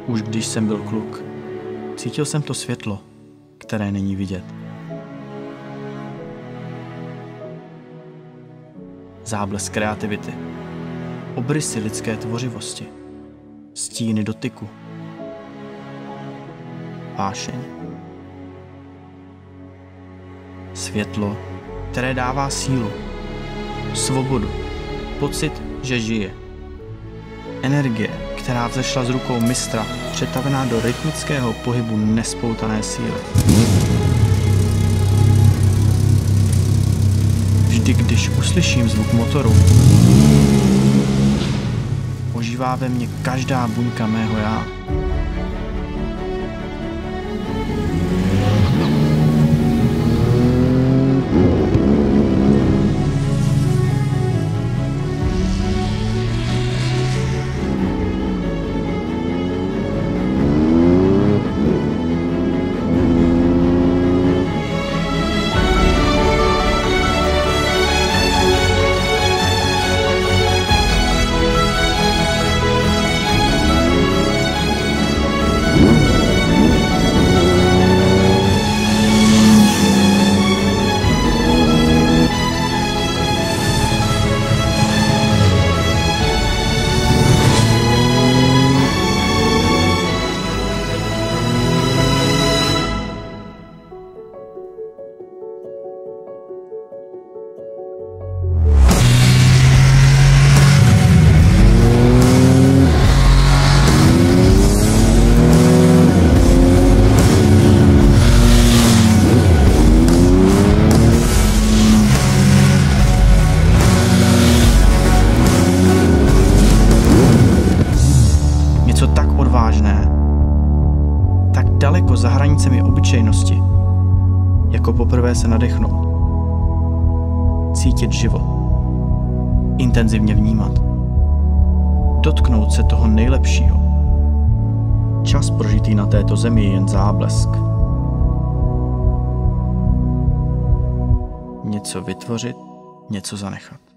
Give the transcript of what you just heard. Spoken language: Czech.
Už když jsem byl kluk, cítil jsem to světlo, které není vidět. Záblesk kreativity, obrysy lidské tvořivosti, stíny dotyku, vášeň. Světlo, které dává sílu, svobodu, pocit, že žije. Energie, která vzešla z rukou mistra, přetavená do rytmického pohybu nespoutané síly. Vždy, když uslyším zvuk motoru, ožívá ve mně každá buňka mého já. Něco tak odvážné, tak daleko za hranicemi obyčejnosti, jako poprvé se nadechnout, cítit život, intenzivně vnímat, dotknout se toho nejlepšího. Čas prožitý na této zemi je jen záblesk. Něco vytvořit, něco zanechat.